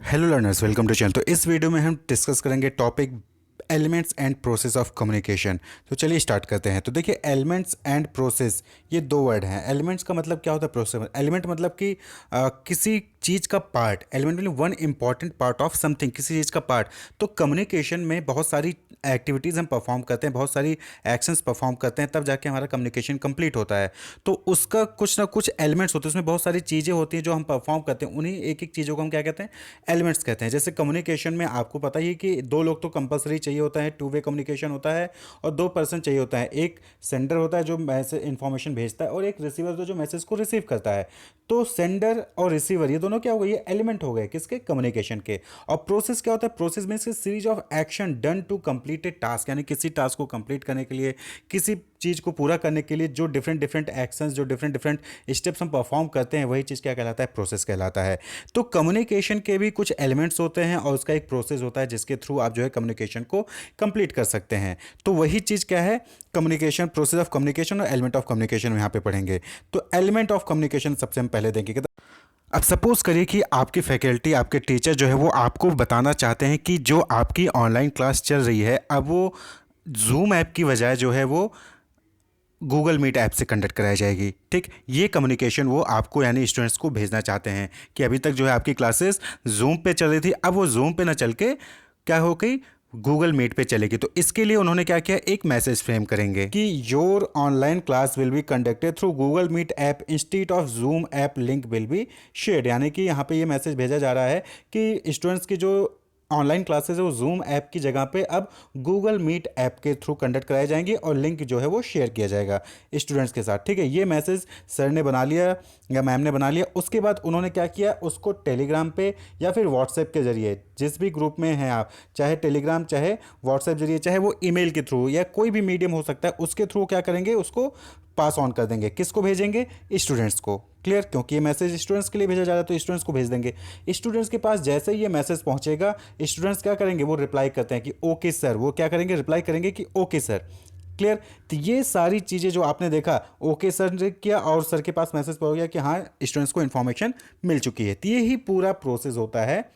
Hello learners, welcome to channel. तो इस video में हम डिस्कस करेंगे topic elements and process of communication. तो चलिए स्टार्ट करते हैं। तो देखिए, एलिमेंट्स एंड प्रोसेस ये दो वर्ड हैं। एलिमेंट्स का मतलब क्या होता है, प्रोसेस। एलिमेंट मतलब कि किसी चीज़ का पार्ट। एलिमेंट मतलब one important part of something, किसी चीज़ का पार्ट। तो कम्युनिकेशन में बहुत सारी एक्टिविटीज़ हम परफॉर्म करते हैं, बहुत सारी एक्शंस परफॉर्म करते हैं, तब जाके हमारा कम्युनिकेशन कंप्लीट होता है। तो उसका कुछ ना कुछ एलिमेंट्स होते हैं, उसमें बहुत सारी चीज़ें होती हैं जो हम परफॉर्म करते हैं। उन्हीं एक एक चीज़ों को हम क्या कहते हैं, एलिमेंट्स कहते हैं। जैसे कम्युनिकेशन में आपको पता ही है कि दो लोग तो कंपलसरी चाहिए होता है, टू वे कम्युनिकेशन होता है, और दो पर्सन चाहिए होता है। एक सेंडर होता है जो मैसेज इन्फॉर्मेशन भेजता है, और एक रिसीवर होता है जो मैसेज को रिसीव करता है। तो सेंडर और रिसीवर ये दोनों क्या हो गए, ये एलिमेंट हो गए किसके, कम्युनिकेशन के। और प्रोसेस क्या होता है, process means series of action done to complete a task, यानी किसी टास्क को कंप्लीट करने के लिए, किसी चीज़ को पूरा करने के लिए जो डिफरेंट डिफरेंट एक्शंस, जो डिफरेंट डिफरेंट स्टेप्स हम परफॉर्म करते हैं, वही चीज़ क्या कहलाता है, प्रोसेस कहलाता है। तो कम्युनिकेशन के भी कुछ एलिमेंट्स होते हैं और उसका एक प्रोसेस होता है जिसके थ्रू आप जो है कम्युनिकेशन को कंप्लीट कर सकते हैं। तो वही चीज़ क्या है, कम्युनिकेशन, प्रोसेस ऑफ कम्युनिकेशन और एलिमेंट ऑफ कम्युनिकेशन यहाँ पे पढ़ेंगे। तो एलिमेंट ऑफ कम्युनिकेशन सबसे हम पहले देखेंगे। अब सपोज करिए कि आपकी फैकल्टी, आपके टीचर जो है वो आपको बताना चाहते हैं कि जो आपकी ऑनलाइन क्लास चल रही है, अब वो जूम ऐप की बजाय जो है वो गूगल मीट ऐप से कंडक्ट कराई जाएगी। ठीक, ये कम्युनिकेशन वो आपको यानी स्टूडेंट्स को भेजना चाहते हैं कि अभी तक जो है आपकी क्लासेस जूम पे चल रही थी, अब वो जूम पे ना चल के क्या हो गई, गूगल मीट पे चलेगी। तो इसके लिए उन्होंने क्या किया, एक मैसेज फ्रेम करेंगे कि your online class will be conducted through Google Meet app instead of Zoom app link will be shared. यानी कि यहाँ पे ये मैसेज भेजा जा रहा है कि स्टूडेंट्स की जो ऑनलाइन क्लासेस है वो जूम ऐप की जगह पे अब गूगल मीट ऐप के थ्रू कंडक्ट कराई जाएंगी, और लिंक जो है वो शेयर किया जाएगा स्टूडेंट्स के साथ। ठीक है, ये मैसेज सर ने बना लिया या मैम ने बना लिया। उसके बाद उन्होंने क्या किया, उसको टेलीग्राम पे या फिर व्हाट्सएप के जरिए, जिस भी ग्रुप में हैं आप, चाहे टेलीग्राम, चाहे व्हाट्सएप जरिए, चाहे वो ईमेल के थ्रू या कोई भी मीडियम हो सकता है, उसके थ्रू क्या करेंगे, उसको पास ऑन कर देंगे। किसको भेजेंगे, स्टूडेंट्स को। क्लियर, क्योंकि ये मैसेज स्टूडेंट्स के लिए भेजा जा रहा है तो स्टूडेंट्स को भेज देंगे। स्टूडेंट्स के पास जैसे ही ये मैसेज पहुंचेगा, स्टूडेंट्स क्या करेंगे, वो रिप्लाई करते हैं कि ओके सर। वो क्या करेंगे, रिप्लाई करेंगे कि ओके सर। क्लियर। तो ये सारी चीज़ें जो आपने देखा, ओके सर ने किया और सर के पास मैसेज पहुंच गया कि हाँ स्टूडेंट्स को इन्फॉर्मेशन मिल चुकी है। तो ये ही पूरा प्रोसेस होता है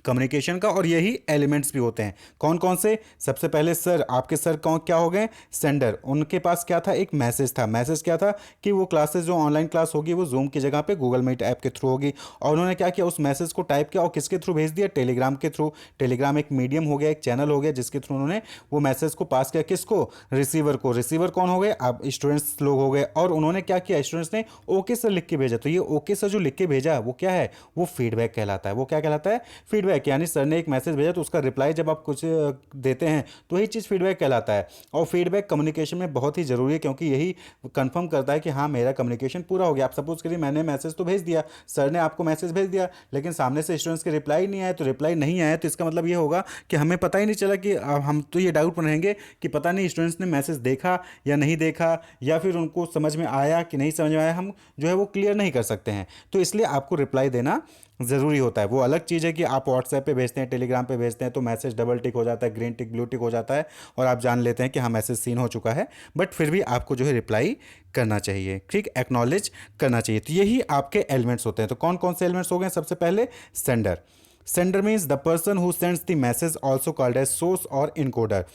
कम्युनिकेशन का, और यही एलिमेंट्स भी होते हैं। कौन कौन से, सबसे पहले सर, आपके सर कौन क्या हो गए, सेंडर। उनके पास क्या था, एक मैसेज था। मैसेज क्या था कि वो क्लासेस जो ऑनलाइन क्लास होगी वो जूम की जगह पे गूगल मीट ऐप के थ्रू होगी। और उन्होंने क्या किया, उस मैसेज को टाइप किया और किसके थ्रू भेज दिया, टेलीग्राम के थ्रू। टेलीग्राम एक मीडियम हो गया, एक चैनल हो गया, जिसके थ्रू उन्होंने वो मैसेज को पास किया किसको, रिसीवर को। रिसीवर कौन हो गए, आप स्टूडेंट्स लोग हो गए। और उन्होंने क्या किया, स्टूडेंट्स ने ओके सर लिख के भेजा। तो ये ओके सर जो लिख के भेजा वो क्या है, वो फीडबैक कहलाता है। वो क्या कहलाता है, फीडबैक। यानी सर ने एक मैसेज भेजा तो उसका रिप्लाई जब आप कुछ देते हैं तो वही चीज़ फीडबैक कहलाता है। और फीडबैक कम्युनिकेशन में बहुत ही ज़रूरी है, क्योंकि यही कंफर्म करता है कि हाँ मेरा कम्युनिकेशन पूरा हो गया। आप सपोज करिए मैंने मैसेज तो भेज दिया, सर ने आपको मैसेज भेज दिया, लेकिन सामने से स्टूडेंट्स के रिप्लाई नहीं आया। तो रिप्लाई नहीं आया तो इसका मतलब ये होगा कि हमें पता ही नहीं चला कि हम तो ये डाउट में रहेंगे कि पता नहीं स्टूडेंट्स ने मैसेज देखा या नहीं देखा, या फिर उनको समझ में आया कि नहीं समझ में आया, हम जो है वो क्लियर नहीं कर सकते हैं। तो इसलिए आपको रिप्लाई देना ज़रूरी होता है। वो अलग चीज़ है कि आप व्हाट्सएप पे भेजते हैं, टेलीग्राम पे भेजते हैं, तो मैसेज डबल टिक हो जाता है, ग्रीन टिक ब्लू टिक हो जाता है, और आप जान लेते हैं कि हाँ मैसेज सीन हो चुका है। बट फिर भी आपको जो है रिप्लाई करना चाहिए, ठीक, एक्नॉलेज करना चाहिए। तो यही आपके एलिमेंट्स होते हैं। तो कौन कौन से एलिमेंट्स हो गए, सबसे पहले sender. Sender means the person who sends the message, also called as source और इनकोडर।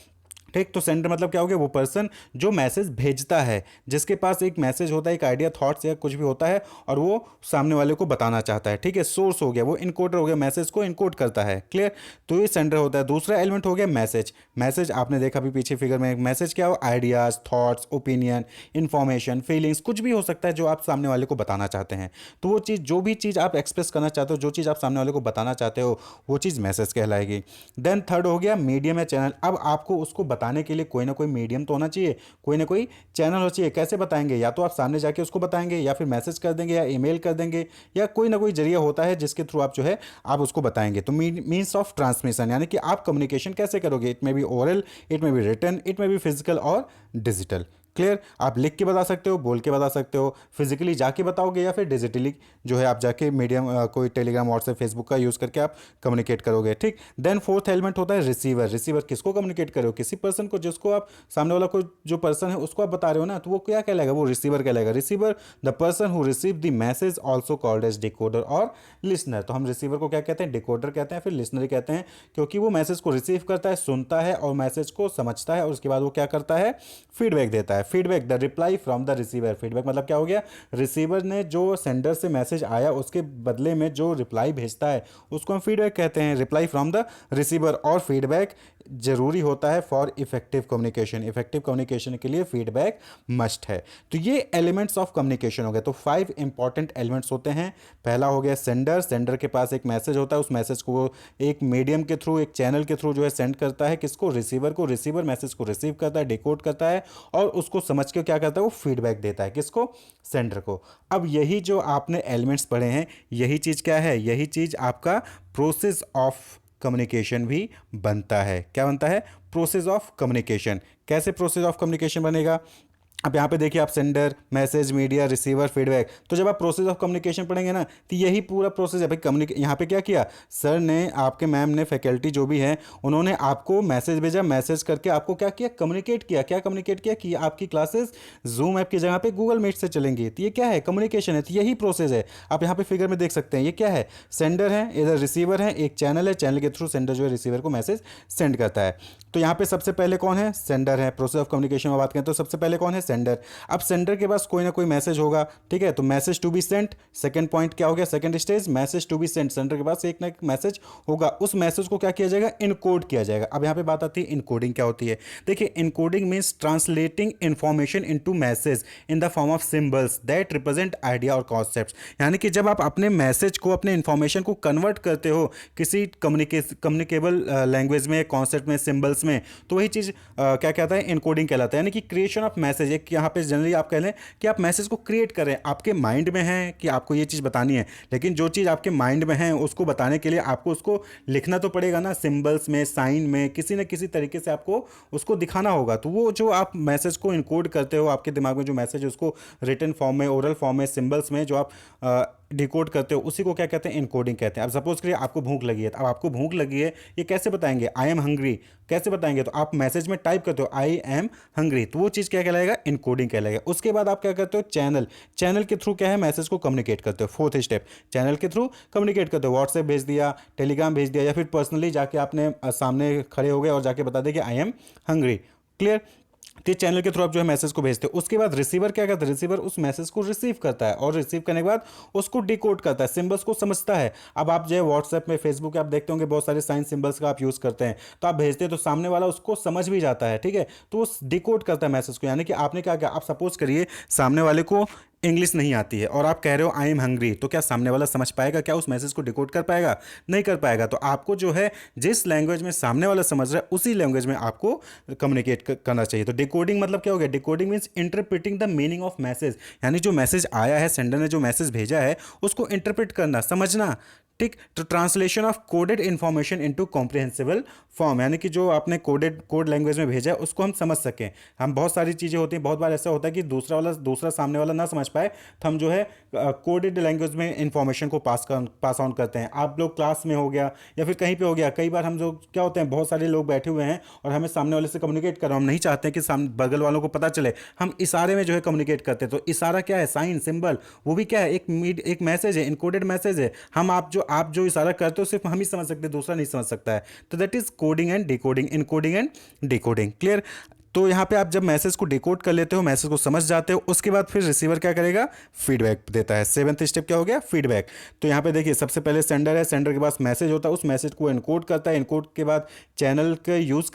ठीक, तो सेंडर मतलब क्या हो गया, वो पर्सन जो मैसेज भेजता है, जिसके पास एक मैसेज होता है, एक आइडिया, थॉट्स या कुछ भी होता है, और वो सामने वाले को बताना चाहता है। ठीक है, सोर्स हो गया, वो इनकोडर हो गया, मैसेज को इनकोड करता है। क्लियर, तो ये सेंडर होता है। दूसरा एलिमेंट हो गया मैसेज। मैसेज आपने देखा अभी पीछे फिगर में, मैसेज क्या हो, ideas, thoughts, opinion, information, feelings, कुछ भी हो सकता है जो आप सामने वाले को बताना चाहते हैं। तो वो चीज़, जो भी चीज़ आप एक्सप्रेस करना चाहते हो, जो चीज़ आप सामने वाले को बताना चाहते हो, वो चीज़ मैसेज कहलाएगी। देन थर्ड हो गया मीडियम या चैनल। अब आपको उसको बताने के लिए कोई ना कोई मीडियम तो होना चाहिए, कोई ना कोई चैनल होना चाहिए। कैसे बताएंगे, या तो आप सामने जाके उसको बताएंगे, या फिर मैसेज कर देंगे, या ईमेल कर देंगे, या कोई ना कोई जरिया होता है जिसके थ्रू आप जो है आप उसको बताएंगे। तो मीन्स ऑफ ट्रांसमिशन, यानी कि आप कम्युनिकेशन कैसे करोगे, इट में बी ओरल, इट में बी रिटन, इट में बी फिजिकल और डिजिटल। क्लियर। आप लिख के बता सकते हो, बोल के बता सकते हो, फिजिकली जाके बताओगे या फिर डिजिटली जो है आप जाके मीडियम कोई टेलीग्राम व्हाट्सएप फेसबुक का यूज़ करके आप कम्युनिकेट करोगे, ठीक। देन फोर्थ एलिमेंट होता है रिसीवर। रिसीवर किसको कम्युनिकेट करो, किसी पर्सन को, जिसको आप सामने वाला को जो पर्सन है उसको आप बता रहे हो ना, तो वो क्या कहलाएगा, वो रिसीवर कहलाएगा। Receiver the person who receive the message also called as decoder और लिसनर। तो हम रिसीवर को क्या कहते हैं, डिकोडर कहते हैं, फिर लिसनर कहते हैं, क्योंकि वो मैसेज को रिसीव करता है, सुनता है और मैसेज को समझता है और उसके बाद वो क्या करता है, फीडबैक देता है। Feedback the reply from the receiver. Feedback मतलब क्या हो गया, रिसीवर ने जो सेंडर से मैसेज आया उसके बदले में जो रिप्लाई भेजता है उसको हम फीडबैक कहते हैं, रिप्लाई फ्रॉम द रिसीवर। और फीडबैक जरूरी होता है for effective communication. Effective communication के लिए फीडबैक मस्ट है। तो ये एलिमेंट्स ऑफ कम्युनिकेशन हो गए। तो 5 इंपॉर्टेंट एलिमेंट्स होते हैं। पहला हो गया सेंडर। सेंडर के पास एक मैसेज होता है, उस मैसेज को वो एक मीडियम के थ्रू, एक चैनल के थ्रू जो है सेंड करता है किसको, रिसीवर को। रिसीवर मैसेज को रिसीव करता है, डिकोड करता है और उसको समझ के क्या करता है, वो फीडबैक देता है किसको, सेंडर को। अब यही जो आपने एलिमेंट्स पढ़े हैं, यही चीज़ क्या है, यही चीज़ आपका प्रोसेस ऑफ कम्युनिकेशन भी बनता है। क्या बनता है, प्रोसेस ऑफ कम्युनिकेशन। कैसे प्रोसेस ऑफ कम्युनिकेशन बनेगा, अब यहाँ पे देखिए आप sender, message, media, receiver, feedback. तो जब आप प्रोसेस ऑफ कम्युनिकेशन पढ़ेंगे ना, तो यही पूरा प्रोसेस है भाई। यहाँ पे क्या किया सर ने, आपके मैम ने, फैकल्टी जो भी है, उन्होंने आपको मैसेज भेजा, मैसेज करके आपको क्या किया, कम्युनिकेट किया। क्या कम्युनिकेट किया कि आपकी क्लासेस जूम ऐप की जगह पे गूगल मीट से चलेंगी। तो ये क्या है, कम्युनिकेशन है। तो यही प्रोसेस है। आप यहाँ पे फिगर में देख सकते हैं, ये क्या है, सेंडर है, इधर रिसीवर है, एक चैनल है, चैनल के थ्रू सेंडर जो है रिसीवर को मैसेज सेंड करता है। तो यहाँ पे सबसे पहले कौन है, सेंडर है। प्रोसेस ऑफ कम्युनिकेशन में बात करें तो सबसे पहले कौन है, सेंडर। अब सेंडर के पास कोई ना कोई मैसेज होगा, ठीक है, तो message to be sent. Second point क्या हो गया, second stage, message to be sent. Sender के पास एक ना एक मैसेज होगा, उस मैसेज को क्या किया जाएगा, इनकोड किया जाएगा। अब यहाँ पे बात आती है इनकोडिंग क्या होती है। देखिए encoding means translating information into message in the form of symbols that represent idea और कॉन्सेप्ट्स। यानी कि जब आप अपने मैसेज को, अपने इंफॉर्मेशन को कन्वर्ट करते हो किसी कम्युनिकेबल लैंग्वेज में, कॉन्सेप्ट में, सिंबल्स में, तो वही चीज़ क्या कहता है, इनकोडिंग कहलाता है। यानी कि क्रिएशन ऑफ मैसेज। एक यहाँ पे जनरली आप कह लें कि आप मैसेज को क्रिएट कर रहे हैं, आपके माइंड में है कि आपको ये चीज़ बतानी है, लेकिन जो चीज़ आपके माइंड में है उसको बताने के लिए आपको उसको लिखना तो पड़ेगा ना, सिंबल्स में, साइन में, किसी न किसी तरीके से आपको उसको दिखाना होगा। तो वो जो आप मैसेज को इनकोड करते हो, आपके दिमाग में जो मैसेज है उसको रिटन फॉर्म में, ओरल फॉर्म में, सिंबल्स में जो आप डिकोड करते हो, उसी को क्या कहते हैं, इनकोडिंग कहते हैं। अब सपोज करिए आपको भूख लगी है, तो अब आपको भूख लगी है, ये कैसे बताएंगे, आई एम हंग्री, कैसे बताएंगे, तो आप मैसेज में टाइप करते हो आई एम हंग्री, तो वो चीज़ क्या कहलाएगा, इनकोडिंग कहलाएगा। उसके बाद आप क्या करते हो, चैनल। चैनल के थ्रू क्या है, मैसेज को कम्युनिकेट करते हो। फोर्थ स्टेप, चैनल के थ्रू कम्युनिकेट करते हो। व्हाट्सएप भेज दिया, टेलीग्राम भेज दिया, या फिर पर्सनली जाके आपने सामने खड़े हो गए और जाके बता दिया कि आई एम हंग्री। क्लियर। तो चैनल के थ्रू आप जो है मैसेज को भेजते हो। उसके बाद रिसीवर क्या करता है, रिसीवर उस मैसेज को रिसीव करता है और रिसीव करने के बाद उसको डिकोड करता है, सिंबल्स को समझता है। अब आप जो है व्हाट्सएप में, फेसबुक पे आप देखते होंगे बहुत सारे साइन सिंबल्स का आप यूज़ करते हैं, तो आप भेजते हैं तो सामने वाला उसको समझ भी जाता है, ठीक है, तो वो डिकोड करता है मैसेज को। यानी कि आपने क्या किया, आप सपोज करिए सामने वाले को इंग्लिश नहीं आती है और आप कह रहे हो आई एम हंग्री, तो क्या सामने वाला समझ पाएगा, क्या उस मैसेज को डिकोड कर पाएगा, नहीं कर पाएगा। तो आपको जो है जिस लैंग्वेज में सामने वाला समझ रहा है उसी लैंग्वेज में आपको कम्युनिकेट करना चाहिए। तो डिकोडिंग मतलब क्या हो गया, decoding means interpreting the meaning of message. यानी जो मैसेज आया है, सेंडर ने जो मैसेज भेजा है उसको इंटरप्रेट करना, समझना, ठीक। तो translation of coded information into comprehensible form, यानी कि जो आपने कोड लैंग्वेज में भेजा है उसको हम समझ सकें। हम बहुत सारी चीज़ें होती हैं, बहुत बार ऐसा होता है कि दूसरा सामने वाला ना समझ पाए, तो हम जो है कोडेड लैंग्वेज में इंफॉर्मेशन को पास ऑन करते हैं। आप लोग क्लास में हो गया या फिर कहीं पे हो गया, कई बार हम जो क्या होते हैं, बहुत सारे लोग बैठे हुए हैं और हमें सामने वाले से कम्युनिकेट कर रहे हैं, हम नहीं चाहते कि सामने बगल वालों को पता चले, हम इशारे में जो है कम्युनिकेट करते हैं। तो इशारा क्या है, साइन, सिंबल, वो भी क्या है, एक मैसेज है, इनकोडेड मैसेज है। आप जो इशारा करते हो सिर्फ हम ही समझ सकते हैं, दूसरा नहीं समझ सकता है। तो that is coding and decoding, encoding and decoding. Clear. तो यहाँ पे आप जब मैसेज को डिकोड कर लेते हो, मैसेज को समझ जाते हो, उसके बाद फिर रिसीवर क्या करेगा, फीडबैक देता है। सेवंथ स्टेप क्या हो गया, फीडबैक। तो यहाँ पे देखिए सबसे पहले सेंडर है, सेंडर के पास मैसेज होता है, उस मैसेज को इनकोड करता है, इनकोड के बाद चैनल के यूज़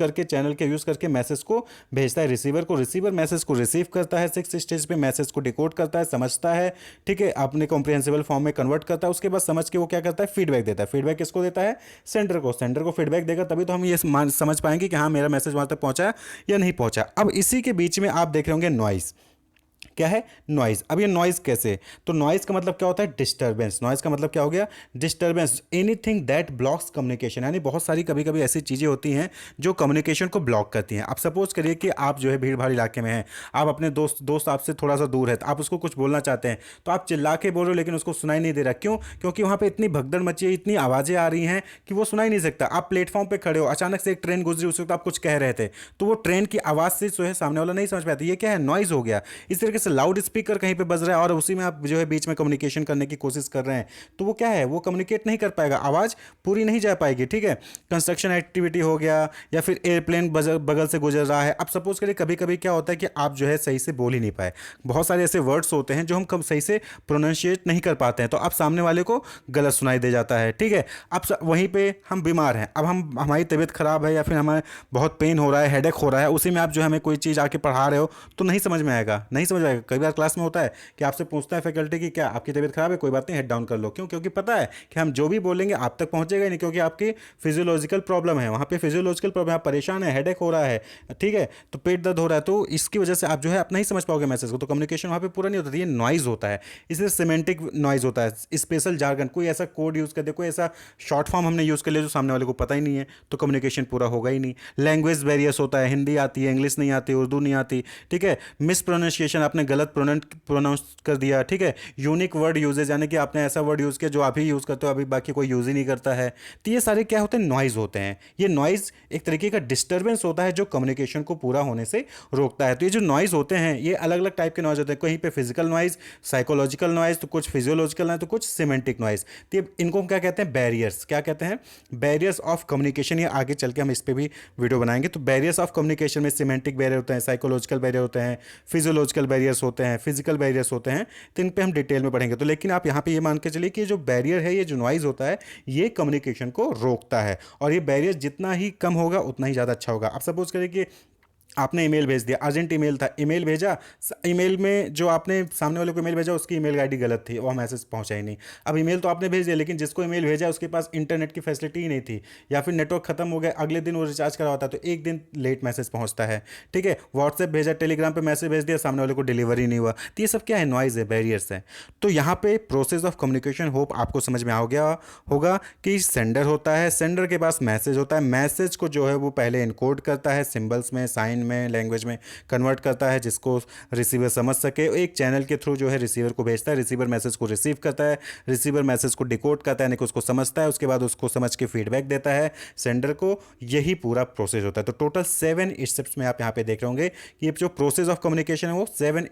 करके मैसेज को भेजता है रिसीवर को, रिसीवर मैसेज को रिसीव करता है, सिक्स स्टेज पे मैसेज को डिकोड करता है, समझता है, ठीक है, अपने कॉम्प्रिहेंसिबल फॉर्म में कन्वर्ट करता है। उसके बाद समझ के वो क्या करता है, फीडबैक देता है। फीडबैक किसको देता है, सेंडर को। सेंडर को फीडबैक देगा तभी तो हम ये समझ पाएंगे कि हाँ मेरा मैसेज वहाँ तक पहुँचा या नहीं पहुँचा। अब इसी के बीच में आप देख रहे होंगे नॉइस। क्या है, नॉइज़। अब ये नॉइज़ कैसे, तो नॉइज़ का मतलब क्या होता है, डिस्टर्बेंस। नॉइज़ का मतलब क्या हो गया, disturbance, anything that blocks communication. यानी बहुत सारी कभी कभी ऐसी चीज़ें होती हैं जो कम्युनिकेशन को ब्लॉक करती हैं। अब सपोज करिए कि आप जो है भीड़ भाड़ इलाके में हैं, आप अपने दोस्त आपसे थोड़ा सा दूर है, तो आप उसको कुछ बोलना चाहते हैं, तो आप चिल्ला के बोल रहे हो लेकिन उसको सुनाई नहीं दे रहा। क्यों, क्योंकि वहाँ पे इतनी भगदड़ मची है, इतनी आवाज़ें आ रही हैं कि वो सुनाई नहीं सकता। आप प्लेटफॉर्म पे खड़े हो, अचानक से एक ट्रेन गुजरी, उस वक्त आप कुछ कह रहे थे, तो वो ट्रेन की आवाज़ से जो है सामने वाला नहीं समझ पाता। ये क्या है, नॉइज़ हो गया। इस तरीके से लाउड स्पीकर कहीं पे बज रहा है और उसी में आप जो है बीच में कम्युनिकेशन करने की कोशिश कर रहे हैं, तो वो क्या है, वो कम्युनिकेट नहीं कर पाएगा, आवाज़ पूरी नहीं जा पाएगी। ठीक है, कंस्ट्रक्शन एक्टिविटी हो गया या फिर एयरप्लेन बगल से गुजर रहा है। अब सपोज करिए कभी कभी क्या होता है कि आप जो है सही से बोल ही नहीं पाए, बहुत सारे ऐसे वर्ड्स होते हैं जो हम कब सही से प्रोनाउंशिएट नहीं कर पाते हैं, तो आप सामने वाले को गलत सुनाई दे जाता है। ठीक है, अब वहीं पे हम बीमार हैं, अब हमारी तबीयत खराब है या फिर हमें बहुत पेन हो रहा है, हेडेक हो रहा है, उसी में आप जो हमें कोई चीज़ आके पढ़ा रहे हो तो नहीं समझ में आएगा, नहीं समझ आएगा। कई बार क्लास में होता है कि आपसे पूछता है फैकल्टी कि क्या आपकी तबीयत खराब है, कोई बात नहीं, हेड डाउन कर लो। क्यों, क्योंकि पता है कि हम जो भी बोलेंगे आप तक पहुंचेगा ही नहीं, क्योंकि आपकी फिजियोलॉजिकल प्रॉब्लम है, वहाँ पे फिजियोलॉजिकल प्रॉब्लम, आप परेशान है, हेडेक हो रहा है, ठीक है, तो पेट दर्द हो रहा है, तो इसकी वजह से आप जो है आप नहीं समझ पाओगे मैसेज को, तो कम्युनिकेशन वहाँ पे पूरा नहीं होता। तो ये नॉइज़ होता है, इसलिए सिमेंटिक नॉइज़ होता है, स्पेशल जार्गन, कोई ऐसा कोड यूज़ कर दे, कोई ऐसा शॉर्ट फॉर्म हमने यूज़ कर लिया जो सामने वाले को पता ही नहीं है, तो कम्युनिकेशन पूरा होगा ही नहीं। लैंग्वेज वेरियस होता है, हिंदी आती है, इंग्लिश नहीं आती, उर्दू नहीं आती, ठीक है, मिस प्रोनाउंसिएशन, आपने गलत प्रोनाउंस कर दिया, ठीक है, यूनिक वर्ड यूजेज, यानी कि आपने ऐसा वर्ड यूज़ किया जो आप ही यूज़ करते हो, अभी बाकी कोई यूज़ ही नहीं करता है। तो ये सारे क्या होते हैं, नॉइज़ होते हैं। ये नॉइज़ एक तरीके का डिस्टर्बेंस होता है जो कम्युनिकेशन को पूरा होने से रोकता है। तो ये जो नॉइज़ होते हैं ये अलग अलग टाइप के नॉइज़ होते हैं, कहीं पे फिजिकल नॉइज़, साइकोलॉजिकल नॉइज़, तो कुछ फिजियोलॉजिकल नॉइज़, तो कुछ सिमेंटिक नॉइज़। तो इनको हम क्या कहते हैं, बैरियर्स। क्या कहते हैं, बैरियर्स ऑफ कम्युनिकेशन। ये आगे चल के हम इस पर भी वीडियो बनाएंगे। तो बैरियर्स ऑफ कम्युनिकेशन में सिमेंटिक बैरियर होते हैं, साइकोलॉजिकल बैरियर होते हैं, फिजियोलॉजिकल बैरियर्स होते हैं, फिजिकल बैरियर्स होते हैं। तो इन पे हम डिटेल में पढ़ेंगे। तो लेकिन आप यहाँ पे ये मान के चलिए कि ये जो बैरियर है, ये जो नॉइज़ होता है, ये कम्युनिकेशन को रोकता है, और ये बैरियर जितना ही कम होगा उतना ही ज़्यादा अच्छा होगा। अब सपोज करिए कि आपने ईमेल भेज दिया, अर्जेंट ईमेल था, ईमेल भेजा, ईमेल में जो आपने सामने वाले को ईमेल भेजा उसकी ईमेल आईडी गलत थी, वो मैसेज पहुंचा ही नहीं। अब ईमेल तो आपने भेज दिया, लेकिन जिसको ईमेल भेजा उसके पास इंटरनेट की फैसिलिटी ही नहीं थी, या फिर नेटवर्क खत्म हो गया, अगले दिन वो रिचार्ज करा होता, तो एक दिन लेट मैसेज पहुंचता है। ठीक है, व्हाट्सएप भेजा, टेलीग्राम पर मैसेज भेज दिया, सामने वाले को डिलीवरी नहीं हुआ। तो ये सब क्या है, नॉइज़ है, बैरियर्स है। तो यहाँ पे प्रोसेस ऑफ कम्युनिकेशन होप आपको समझ में आ गया होगा कि सेंडर होता है, सेंडर के पास मैसेज होता है, मैसेज को जो है वो पहले इनकोड करता है, सिंबल्स में, साइन में, लैंग्वेज में कन्वर्ट करता है, जिसको रिसीवर समझ सके। एक चैनल के थ्रू जो है रिसीवर को भेजता है, रिसीवर मैसेज को रिसीव करता है, रिसीवर मैसेज को डिकोड करता है, यानी कि उसको समझता है, उसके बाद उसको समझ के फीडबैक देता है सेंडर को। यही पूरा प्रोसेस होता है। तो टोटल 7 स्टेप्स में आप यहाँ पे देख रहे होंगे कि ये जो प्रोसेस ऑफ कम्युनिकेशन है वो 7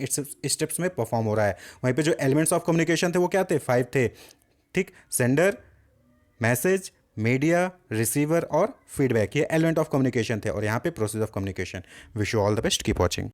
स्टेप्स में परफॉर्म हो रहा है। वहीं पे जो एलिमेंट्स ऑफ कम्युनिकेशन थे वो क्या थे, 5 थे। ठीक, सेंडर, मैसेज, मीडिया, रिसीवर और फीडबैक, ये एलिमेंट ऑफ कम्युनिकेशन थे, और यहाँ पे process of communication. Wish you all the best, keep watching.